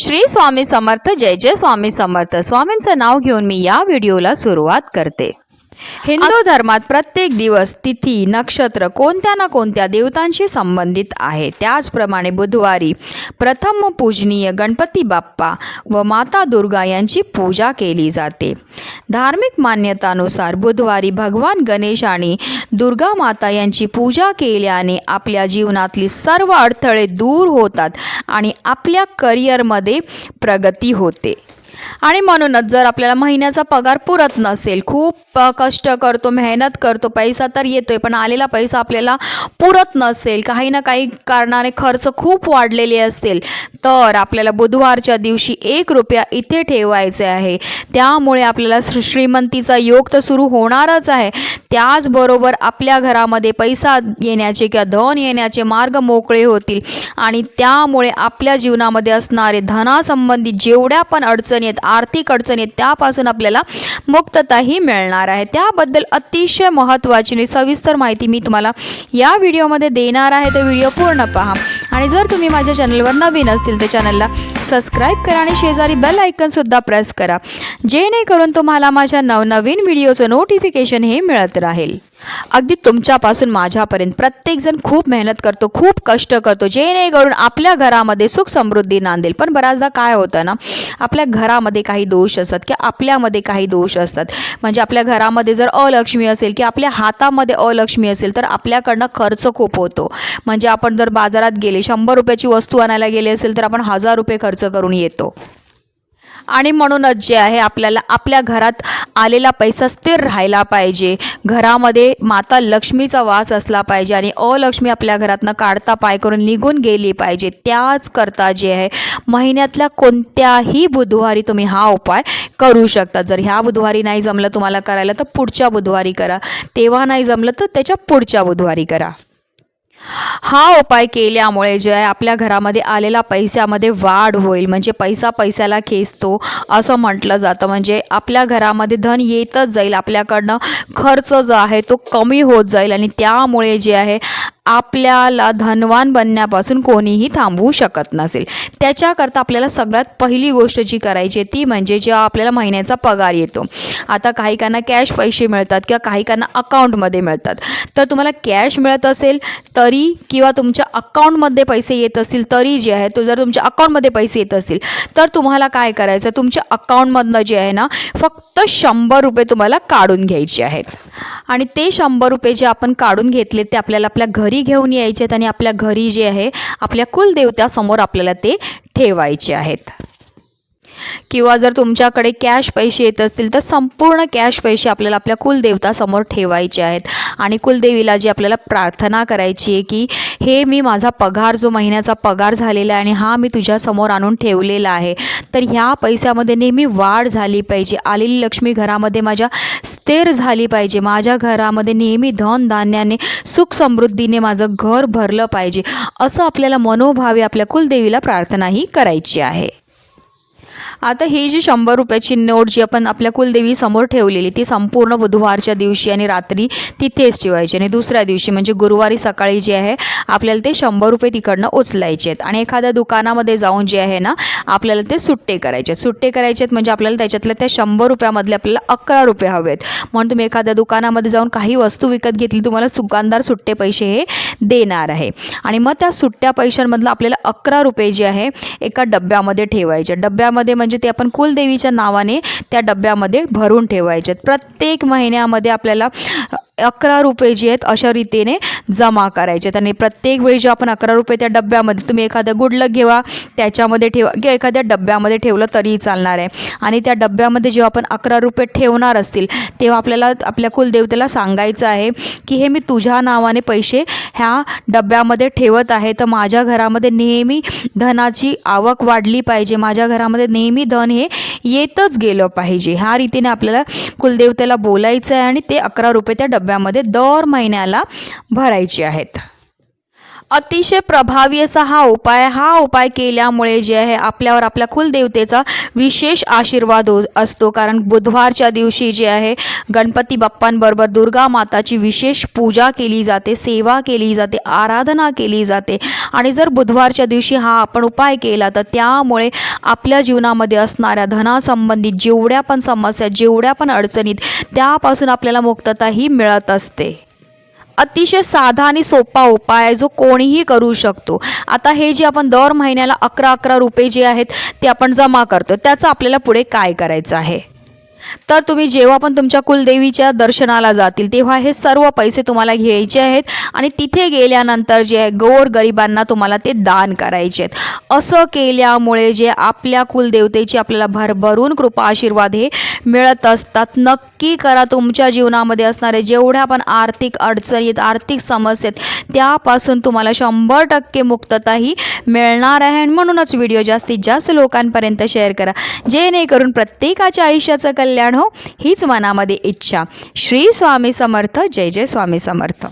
श्री स्वामी समर्थ. जय जय स्वामी समर्थ. स्वामींचं नाव घेऊन मी या व्हिडिओला सुरुवात करते. हिंदू धर्मात प्रत्येक दिवस, तिथी, नक्षत्र कोणत्या ना कोणत्या देवतांशी संबंधित आहे. त्याचप्रमाणे बुधवारी प्रथम पूजनीय गणपती बाप्पा व माता दुर्गा यांची पूजा केली जाते. धार्मिक मान्यतानुसार बुधवारी भगवान गणेश आणि दुर्गा माता यांची पूजा केल्याने आपल्या जीवनातली सर्व अडथळे दूर होतात आणि आपल्या करिअरमध्ये प्रगती होते. आणि म्हणूनच जर आपल्याला महिन्याचा पगार पुरत नसेल, खूप कष्ट करतो, मेहनत करतो, पैसा तर येतोय पण आलेला पैसा आपल्याला पुरत नसेल, काही ना काही कारणाने खर्च खूप वाढलेले असतील, तर आपल्याला बुधवारच्या दिवशी 1 रुपया इथे ठेवायचे आहे. त्यामुळे आपल्याला श्रीमंतीचा योग तर सुरू होणारच आहे. त्याचबरोबर आपल्या घरामध्ये पैसा येण्याचे किंवा धन येण्याचे मार्ग मोकळे होतील आणि त्यामुळे आपल्या जीवनामध्ये असणारे धनासंबंधित जेवढ्या पण अडचणी आहेत, आर्थिक अडचणी आहेत, त्यापासून आपल्याला मुक्तताही मिळणार आहे. त्याबद्दल अतिशय महत्त्वाची आणि सविस्तर माहिती मी तुम्हाला या व्हिडिओमध्ये देणार आहे. तर व्हिडिओ पूर्ण पहा आणि जर तुम्ही माझ्या चॅनलवर नवीन असतील तर चॅनलला सबस्क्राईब करा आणि शेजारी बेल आयकॉनसुद्धा प्रेस करा, जेणेकरून तुम्हाला माझ्या नवनवीन व्हिडिओचं नोटिफिकेशन हे मिळत राहील. अगदी तुमच्यापासून माझ्यापर्यंत प्रत्येकजण खूप मेहनत करतो, खूप कष्ट करतो, जेणेकरून आपल्या घरामध्ये सुख समृद्धी नांदेल. पण बऱ्याचदा काय होतं ना, आपल्या घरामध्ये काही दोष असतात किंवा आपल्यामध्ये काही दोष असतात. म्हणजे आपल्या घरामध्ये जर अलक्ष्मी असेल की आपल्या हातामध्ये अलक्ष्मी असेल तर आपल्याकडनं खर्च खूप होतो. म्हणजे आपण जर बाजारात गेले 100 रुपयाची वस्तू आणायला गेले असेल तर आपण 1000 रुपये खर्च करून येतो. आणि म्हणूनच जे आहे आपल्याला आपल्या घरात आलेला पैसा स्थिर राहायला पाहिजे. घरामध्ये माता लक्ष्मीचा वास असला पाहिजे आणि अलक्ष्मी आपल्या घरातनं काढता पाय करून निघून गेली पाहिजे. त्याच करता जे आहे महिन्यातल्या कोणत्याही बुधवारी तुम्ही हा उपाय करू शकता. जर ह्या बुधवारी नाही जमलं तुम्हाला करायला तर पुढच्या बुधवारी करा, तेव्हा नाही जमलं तर त्याच्या पुढच्या बुधवारी करा. हा उपाय केल्यामुळे जे आहे आपल्या घरामध्ये आलेला पैशामध्ये वाढ होईल. म्हणजे पैसा पैशाला खेचतो असं म्हटलं जातं. म्हणजे आपल्या घरामध्ये धन येतच जाईल, आपल्याकडनं खर्च जो आहे तो कमी होत जाईल आणि त्यामुळे जे आहे आपल्याला धनवान बनण्यापासून कोणीही थांबवू शकत नसेल. त्याच्याकरता आपल्याला सगळ्यात पहिली गोष्ट जी करायची ती म्हणजे जेव्हा आपल्याला महिन्याचा पगार येतो. आता काही काहींना कॅश पैसे मिळतात किंवा काही काहींना अकाउंटमध्ये मिळतात. तर तुम्हाला कॅश मिळत असेल तरी किंवा तुमच्या अकाउंटमध्ये पैसे येत असतील तरी जे आहे तो, जर तुमच्या अकाउंटमध्ये पैसे येत असतील तर तुम्हाला काय करायचं, तुमच्या अकाउंटमधनं जे आहे ना फक्त 100 रुपये तुम्हाला काढून घ्यायचे आहेत. आणि ते 100 रुपये जे आपण काढून घेतले ते आपल्याला आपल्या घरी घेऊन यायचे आहेत आणि आपल्या घरी जे आहे आपल्या कुलदेवतासमोर आपल्याला ते ठेवायचे आहेत. किंवा जर तुमच्याकडे कॅश पैसे येत असतील तर संपूर्ण कॅश पैसे आपल्याला आपल्या कुलदेवतासमोर ठेवायचे आहेत आणि कुलदेवीला जी आपल्याला प्रार्थना करायची आहे की हे मी माझा पगार, जो महिन्याचा पगार झालेला आहे आणि हा मी तुझ्यासमोर आणून ठेवलेला आहे, तर ह्या पैशामध्ये नेहमी वाढ झाली पाहिजे. आलेली लक्ष्मी घरामध्ये माझ्या स्थिर झाली पाहिजे. माझ्या घरामध्ये नेहमी धन धान्याने सुख समृद्धीने माझं घर भरलं पाहिजे, असं आपल्याला मनोभावे आपल्या कुलदेवीला प्रार्थनाही करायची आहे. आता ही जी 100 रुपयाची नोट जी आपण आपल्या कुलदेवी समोर ठेवलेली ती संपूर्ण बुधवारच्या दिवशी आणि रात्री तिथेच ठेवायची आणि दुसऱ्या दिवशी म्हणजे गुरुवारी सकाळी जे आहे आपल्याला ते 100 रुपये तिकडनं उचलायचे आहेत आणि एखाद्या दुकानामध्ये जाऊन जे आहे ना आपल्याला ते सुट्टे करायचे आहेत. सुट्टे करायचे आहेत म्हणजे आपल्याला त्याच्यातल्या त्या 100 रुपयामधले आपल्याला 11 रुपये हवे आहेत. म्हणून तुम्ही एखाद्या दुकानामध्ये जाऊन काही वस्तू विकत घेतली, तुम्हाला दुकानदार सुट्टे पैसे हे देणार आहे आणि मग त्या सुट्ट्या पैशांमधलं आपल्याला 11 रुपये जे आहे एका डब्यामध्ये ठेवायचे. डब्यामध्ये म्हणजे ते आपण कुलदेवीच्या नावाने त्या डब्यामध्ये भरून ठेवायचे. प्रत्येक महिन्यामध्ये आपल्याला 11 रुपये जे आहेत अशा रीतीने जमा करायचे आणि प्रत्येक वेळी जेव्हा आपण 11 रुपये त्या डब्यामध्ये, तुम्ही एखादं गुडलक घेवा त्याच्यामध्ये ठेवा किंवा एखाद्या डब्यामध्ये ठेवलं तरीही चालणार आहे. आणि त्या डब्यामध्ये जेव्हा आपण 11 रुपये ठेवणार असतील तेव्हा आपल्याला आपल्या कुलदेवतेला सांगायचं आहे की हे मी तुझ्या नावाने पैसे ह्या डब्यामध्ये ठेवत आहे, तर माझ्या घरामध्ये नेहमी धनाची आवक वाढली पाहिजे, माझ्या घरामध्ये नेहमी धन हे येतच गेलं पाहिजे. ह्या रीतीने आपल्याला कुलदेवतेला बोलायचं आहे आणि ते 11 रुपये त्या डब्यामध्ये दर महिन्याला भरायचे आहेत. अतिशय प्रभावी असा हा उपाय केल्यामुळे जे आहे आपल्यावर आपल्या कुलदेवतेचा विशेष आशीर्वाद असतो. कारण बुधवारच्या दिवशी जे आहे गणपती बाप्पांबरोबर दुर्गा माताची विशेष पूजा केली जाते, सेवा केली जाते, आराधना केली जाते. आणि जर बुधवारच्या दिवशी हा आपण उपाय केला तर त्यामुळे आपल्या जीवनामध्ये असणाऱ्या धनासंबंधित जेवढ्या पण समस्या, जेवढ्या पण अडचणीत, त्यापासून आपल्याला मुक्तताही मिळत असते. अतिशय साधा आणि सोपा उपाय आहे जो कोणीही करू शकतो. आता हे जे आपण दर महिन्याला 11 रुपये जे आहेत ते आपण जमा करतो, त्याचं आपल्याला पुढे काय करायचं आहे तर तुम्ही जेव्हा पण तुमच्या कुलदेवीच्या दर्शनाला जातील तेव्हा हे सर्व पैसे तुम्हाला घ्यायचे आहेत आणि तिथे गेल्यानंतर जे आहे गोरगरिबांना तुम्हाला ते दान करायचे आहेत. असं केल्यामुळे जे आपल्या कुलदेवतेची आपल्याला भरभरून कृपा आशीर्वाद हे मिळत असतात. नक्की करा. तुमच्या जीवनामध्ये असणारे जेवढ्या पण आर्थिक अडचणीत, आर्थिक समस्येत, त्यापासून तुम्हाला 100% मुक्तताही मिळणार आहे. आणि म्हणूनच व्हिडिओ जास्तीत जास्त लोकांपर्यंत शेअर करा जेणेकरून प्रत्येकाच्या आयुष्याचं कल्याण हो हीच मनामध्ये इच्छा. श्री स्वामी समर्थ. जय जय स्वामी समर्थ.